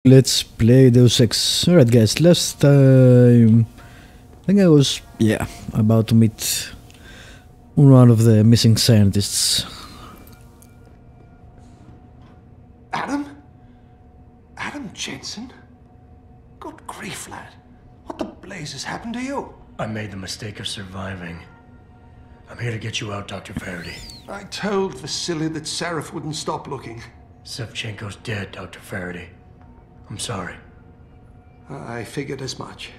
Let's play Deus Ex. Alright guys, last time I think I was, about to meet one of the missing scientists. Adam? Adam Jensen? Good grief, lad. What the blazes happened to you? I made the mistake of surviving. I'm here to get you out, Dr. Faraday. I told Vasily that Seraph wouldn't stop looking. Sevchenko's dead, Dr. Faraday. I'm sorry. I figured as much.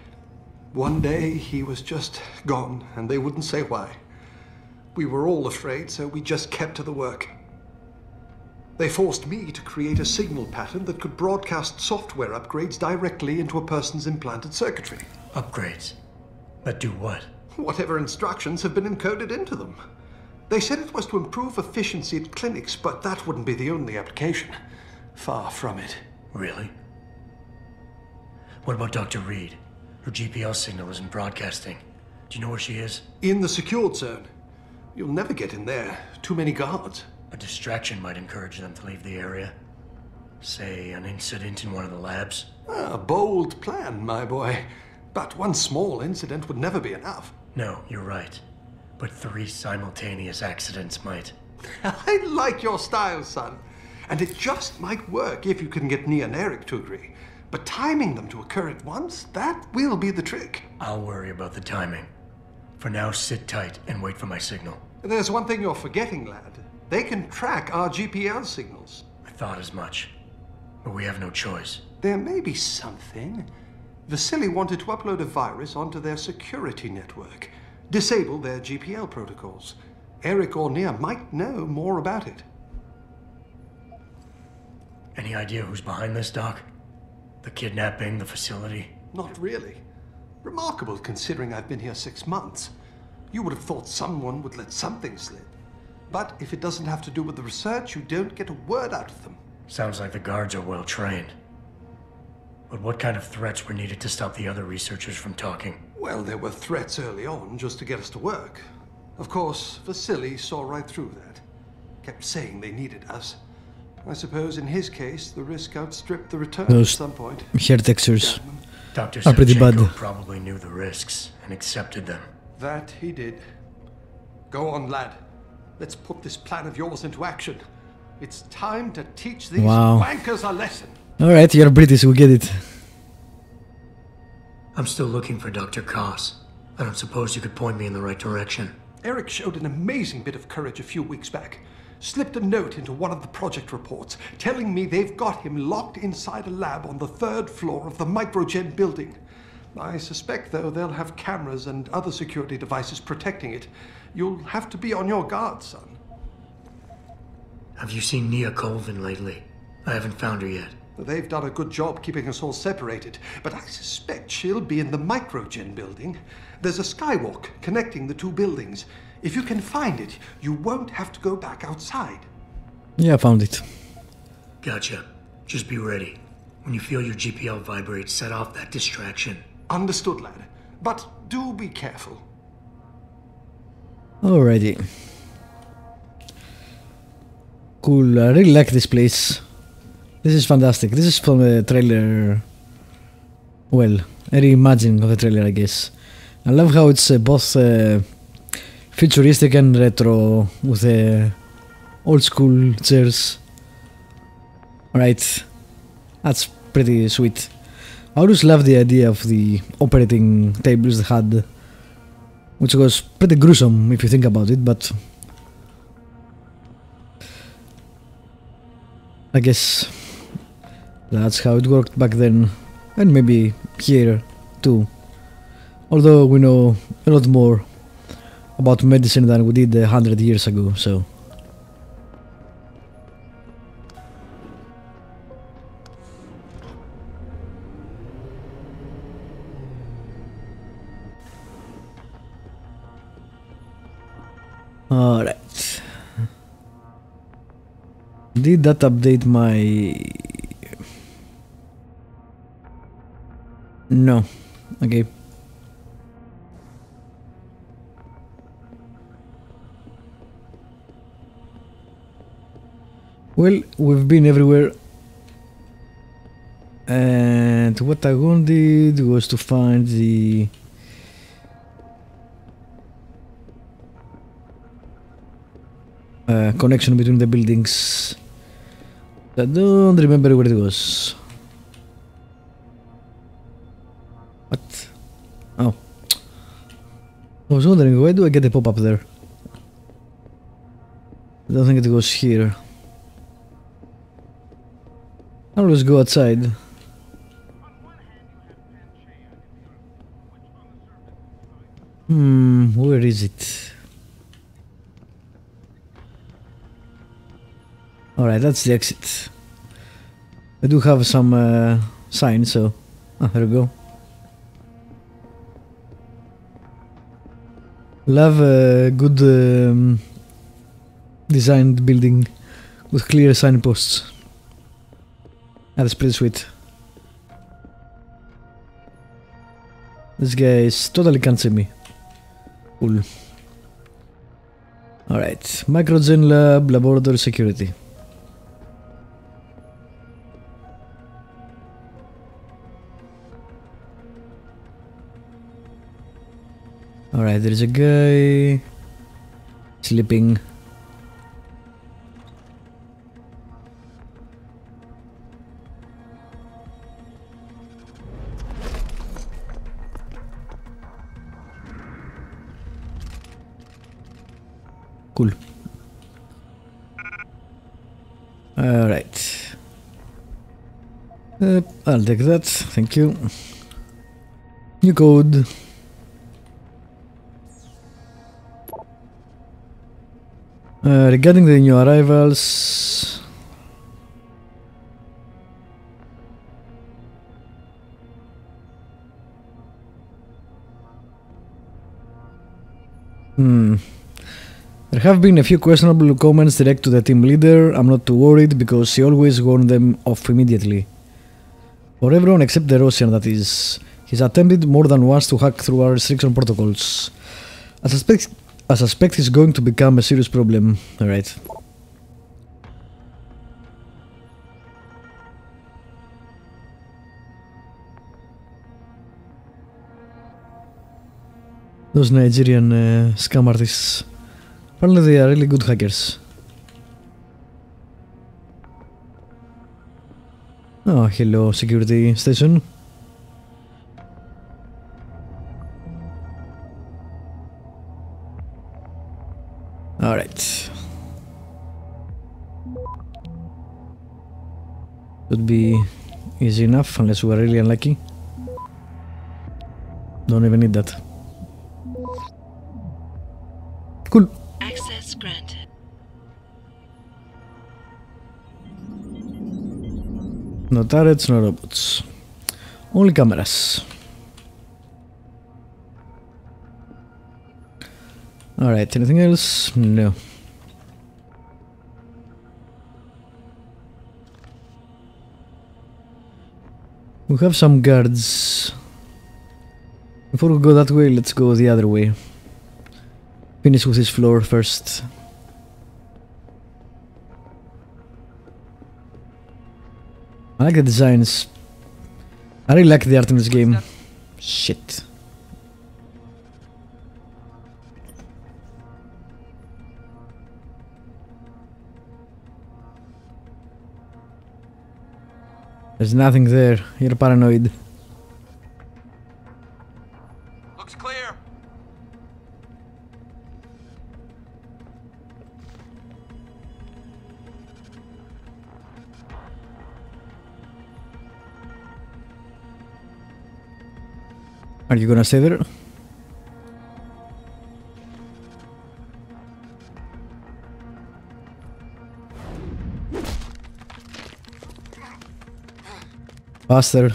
One day he was just gone, and they wouldn't say why. We were all afraid, so we just kept to the work. They forced me to create a signal pattern that could broadcast software upgrades directly into a person's implanted circuitry. Upgrades? That do what? Whatever instructions have been encoded into them. They said it was to improve efficiency at clinics, but that wouldn't be the only application. Far from it. Really? What about Dr. Reed? Her GPL signal isn't broadcasting. Do you know where she is? In the secured zone. You'll never get in there. Too many guards. A distraction might encourage them to leave the area. Say, an incident in one of the labs. A bold plan, my boy. But one small incident would never be enough. No, you're right. But 3 simultaneous accidents might. I like your style, son. And it just might work if you can get Nia and Eric to agree. But timing them to occur at once, that will be the trick. I'll worry about the timing. For now, sit tight and wait for my signal. There's one thing you're forgetting, lad. They can track our GPL signals. I thought as much. But we have no choice. There may be something. Vasily wanted to upload a virus onto their security network. Disable their GPL protocols. Eric or Nia might know more about it. Any idea who's behind this, Doc? The kidnapping, the facility? Not really. Remarkable considering I've been here 6 months. You would have thought someone would let something slip. But if it doesn't have to do with the research, you don't get a word out of them. Sounds like the guards are well trained. But what kind of threats were needed to stop the other researchers from talking? Well, there were threats early on just to get us to work. Of course, Vasily saw right through that. Kept saying they needed us. I suppose in his case, the risk outstripped the return at some point. Hair textures Dr. are pretty bad. Sevchenko probably knew the risks and accepted them. That he did. Go on, lad. Let's put this plan of yours into action. It's time to teach these wankers a lesson. Alright, you're British, we get it. I'm still looking for Dr. Koss. I don't suppose you could point me in the right direction. Eric showed an amazing bit of courage a few weeks back. Slipped a note into one of the project reports, telling me they've got him locked inside a lab on the 3rd floor of the Microgen building. I suspect, though, they'll have cameras and other security devices protecting it. You'll have to be on your guard, son. Have you seen Nia Colvin lately? I haven't found her yet. They've done a good job keeping us all separated, but I suspect she'll be in the Microgen building. There's a skywalk connecting the 2 buildings. If you can find it, you won't have to go back outside. Yeah, I found it. Gotcha. Just be ready. When you feel your GPL vibrate, set off that distraction. Understood, lad. But do be careful. Alrighty. Cool, I really like this place. This is fantastic. This is from the trailer. Well, a reimagining of the trailer, I guess. I love how it's both futuristic and retro with old school chairs. Right, that's pretty sweet. I always loved the idea of the operating tables they had, which was pretty gruesome if you think about it, but I guess that's how it worked back then, and maybe here too. Although we know a lot more about medicine than we did 100 years ago, so. Alright. Did that update my... No. Okay. Well, we've been everywhere. And what I wanted was to find the connection between the buildings. I don't remember where it was. What? Oh. I was wondering, why do I get a pop-up there? I don't think it was here. I'll just go outside. Where is it? Alright, that's the exit. I do have some signs, so... Ah, there we go. Love a good designed building with clear signposts. That's pretty sweet. This guy totally can't see me. Cool. Alright, Microgen Lab, Laboratory Security. Alright, there's a guy sleeping. Cool. Alright. I'll take that, thank you. New code. Regarding the new arrivals, there have been a few questionable comments direct to the team leader. I'm not too worried because he always warned them off immediately. For everyone except the Russian, that is. He's attempted more than once to hack through our restriction protocols. I suspect he's going to become a serious problem. Alright. Those Nigerian scam artists. Apparently they are really good hackers. Oh, hello, security station. Alright. Should be easy enough unless we are really unlucky. Don't even need that. Cool. Access granted. No turrets, no robots. Only cameras. Alright, anything else? No. We have some guards. Before we go that way, let's go the other way. Finish with this floor first. I like the designs. I really like the art in this game. Shit. There's nothing there. You're paranoid. Looks clear. Are you gonna stay there? Faster.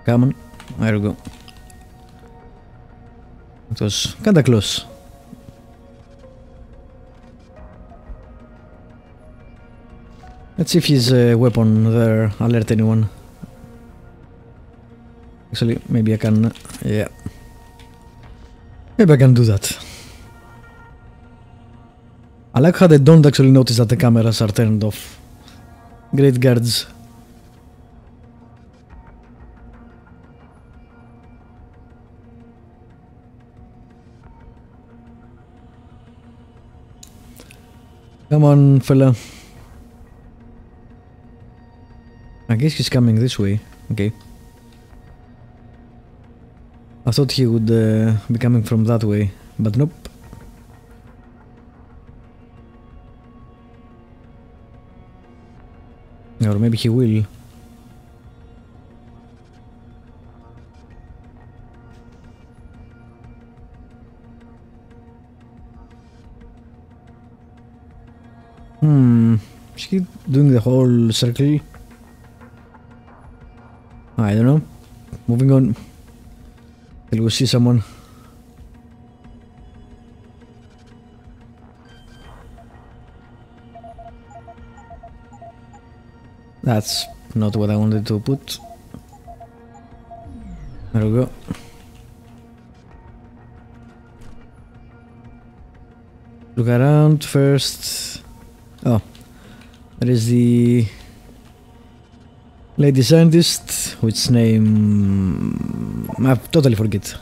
Come on. There we go. It was kinda close. Let's see if his weapon there alert anyone. Actually, maybe I can... yeah. Maybe I can do that. I like how they don't actually notice that the cameras are turned off. Great guards. Come on, fella. I guess he's coming this way. Okay. I thought he would be coming from that way, but nope. Or maybe he will. Is he doing the whole circle? I don't know. Moving on. Till we see someone. That's not what I wanted to put. There we go. Look around first. Oh, there is the lady scientist, which name I totally forget.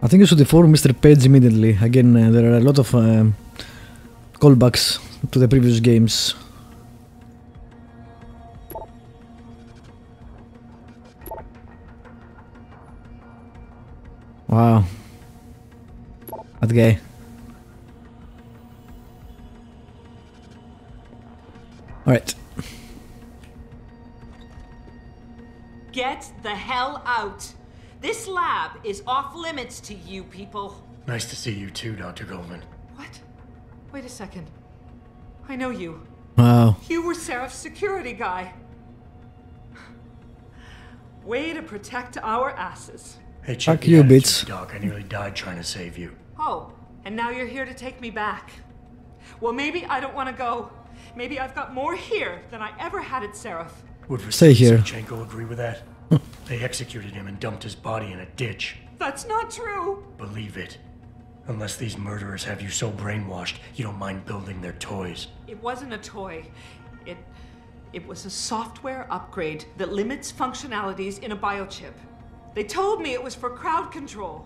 I think you should inform Mr. Page immediately. Again, there are a lot of callbacks to the previous games. Wow. That guy. Alright. Get the hell out! This lab is off limits to you people. Nice to see you too, Dr. Goldman. What? Wait a second. I know you. Wow. You were Seraph's security guy. Way to protect our asses. Hey, Fuck you, bitch. Doc, I nearly died trying to save you. Oh, and now you're here to take me back. Well, maybe I don't want to go. Maybe I've got more here than I ever had at Seraph. Would Stay here. Savchenko agree with that? They executed him and dumped his body in a ditch. That's not true. Believe it. Unless these murderers have you so brainwashed, you don't mind building their toys. It wasn't a toy. It was a software upgrade that limits functionalities in a biochip. They told me it was for crowd control.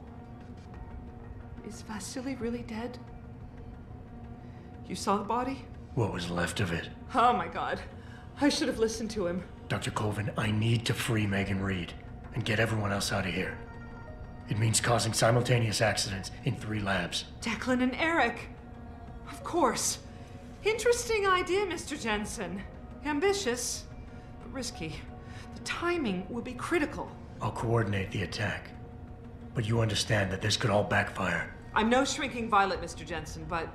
Is Vasily really dead? You saw the body? What was left of it? Oh my god. I should have listened to him. Dr. Colvin, I need to free Megan Reed and get everyone else out of here. It means causing simultaneous accidents in 3 labs. Declan and Eric. Of course. Interesting idea, Mr. Jensen. Ambitious, but risky. The timing will be critical. I'll coordinate the attack. But you understand that this could all backfire. I'm no shrinking violet, Mr. Jensen, but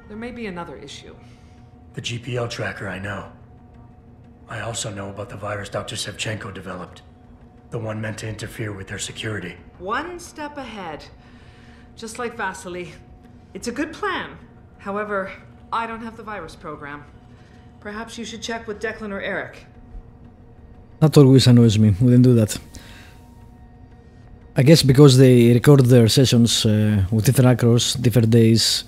there may be another issue. The GPL tracker, I know. I also know about the virus Dr. Savchenko developed. The one meant to interfere with their security. One step ahead. Just like Vasily. It's a good plan. However, I don't have the virus program. Perhaps you should check with Declan or Eric. That always annoys me. We didn't do that. I guess because they record their sessions with different actors, different days.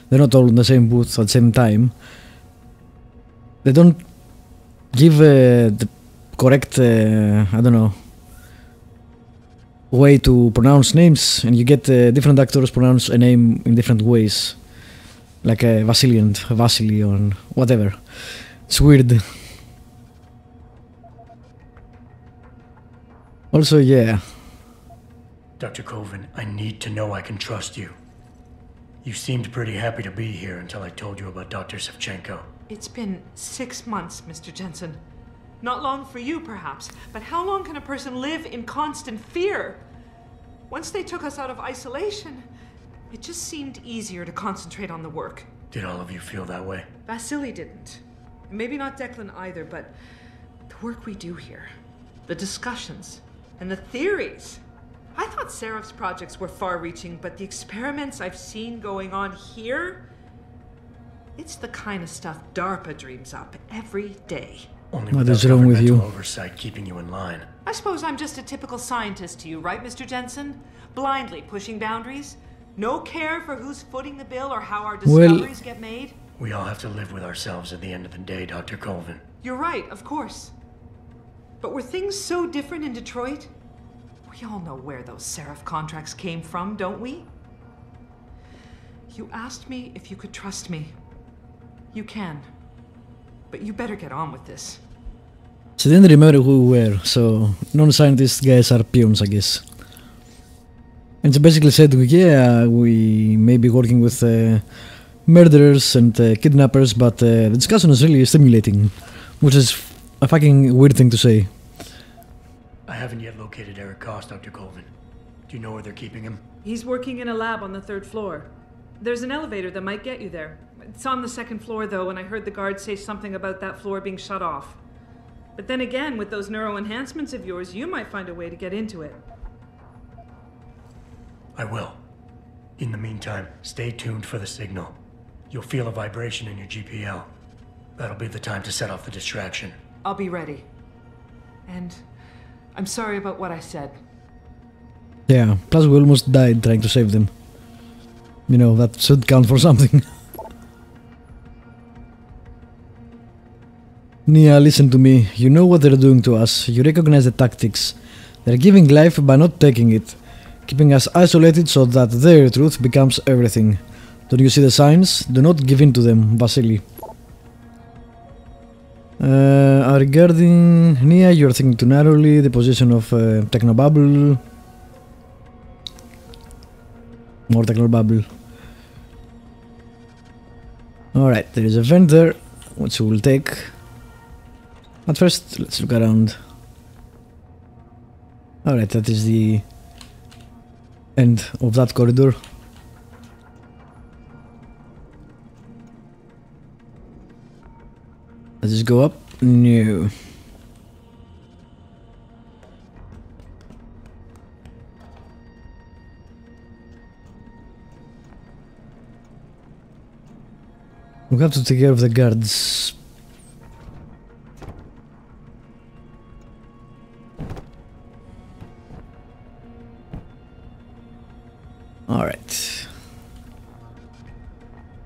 They're not all in the same booth at the same time. They don't give the correct, I don't know, way to pronounce names, and you get different actors pronounce a name in different ways, like Vasily and Vasily or whatever. It's weird. Also, yeah. Dr. Colvin, I need to know I can trust you. You seemed pretty happy to be here until I told you about Dr. Savchenko. It's been 6 months, Mr. Jensen. Not long for you, perhaps, but how long can a person live in constant fear? Once they took us out of isolation, it just seemed easier to concentrate on the work. Did all of you feel that way? Vasily didn't. Maybe not Declan either, but the work we do here, the discussions, and the theories. I thought Seraph's projects were far-reaching, but the experiments I've seen going on here, it's the kind of stuff DARPA dreams up every day. Only What without is wrong with you? governmental oversight keeping you in line. I suppose I'm just a typical scientist to you, right, Mr. Jensen? Blindly pushing boundaries? No care for who's footing the bill or how our discoveries get made? We all have to live with ourselves at the end of the day, Dr. Colvin. You're right, of course. But were things so different in Detroit? We all know where those Seraph contracts came from, don't we? You asked me if you could trust me. You can. But you better get on with this. She didn't remember who we were, so non-scientist guys are peons, I guess. And she basically said, yeah, we may be working with murderers and kidnappers, but the discussion is really stimulating, which is a fucking weird thing to say. I haven't yet located Eric Koss, Dr. Colvin. Do you know where they're keeping him? He's working in a lab on the 3rd floor. There's an elevator that might get you there. It's on the 2nd floor, though, and I heard the guard say something about that floor being shut off. But then again, with those neuro enhancements of yours, you might find a way to get into it. I will. In the meantime, stay tuned for the signal. You'll feel a vibration in your GPL. That'll be the time to set off the distraction. I'll be ready. And I'm sorry about what I said. Yeah, plus we almost died trying to save them. You know, that should count for something. Nia, listen to me. You know what they're doing to us. You recognize the tactics. They're giving life by not taking it. Keeping us isolated so that their truth becomes everything. Don't you see the signs? Do not give in to them, Vasily. Regarding Nia, you're thinking too narrowly. The position of Technobubble. More Technobubble. Alright, there is a vent there, which we will take. But first, let's look around. Alright, that is the end of that corridor. Let's just go up. No. We have to take care of the guards. Alright.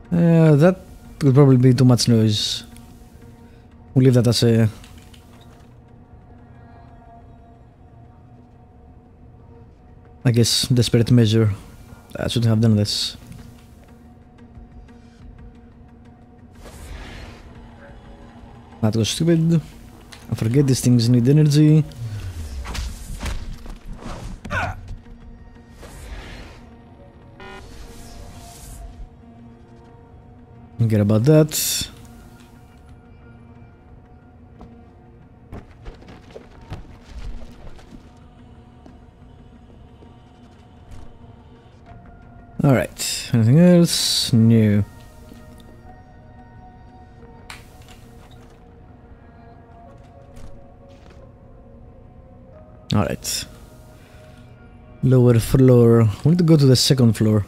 That would probably be too much noise. We'll leave that as a... I guess desperate measure. I shouldn't have done this. That was stupid. I forget these things need energy. Forget about that. Alright, anything else? No. Alright. Lower floor. We need to go to the 2nd floor.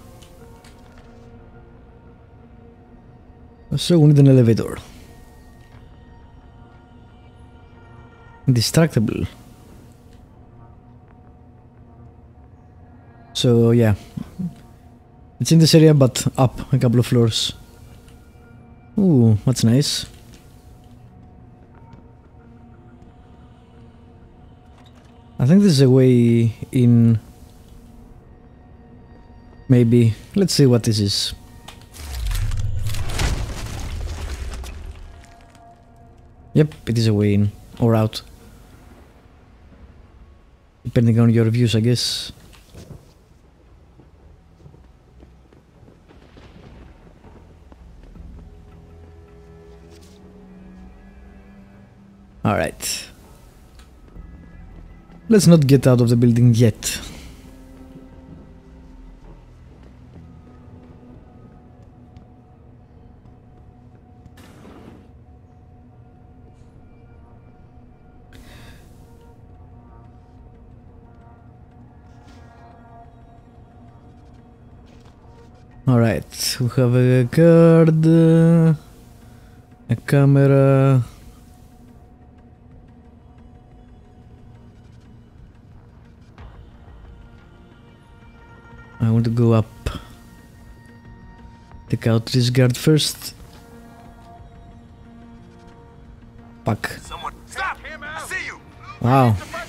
So we need an elevator. Indestructible. So yeah. It's in this area but up a couple of floors. Ooh, that's nice. I think this is a way in. Maybe. Let's see what this is. Yep, it is a way in. Or out. Depending on your views, I guess. Alright. Let's not get out of the building yet. Alright, we have a card, a camera. I want to go up. Take out this guard first. Fuck. Someone stop him! I see you! Wow. The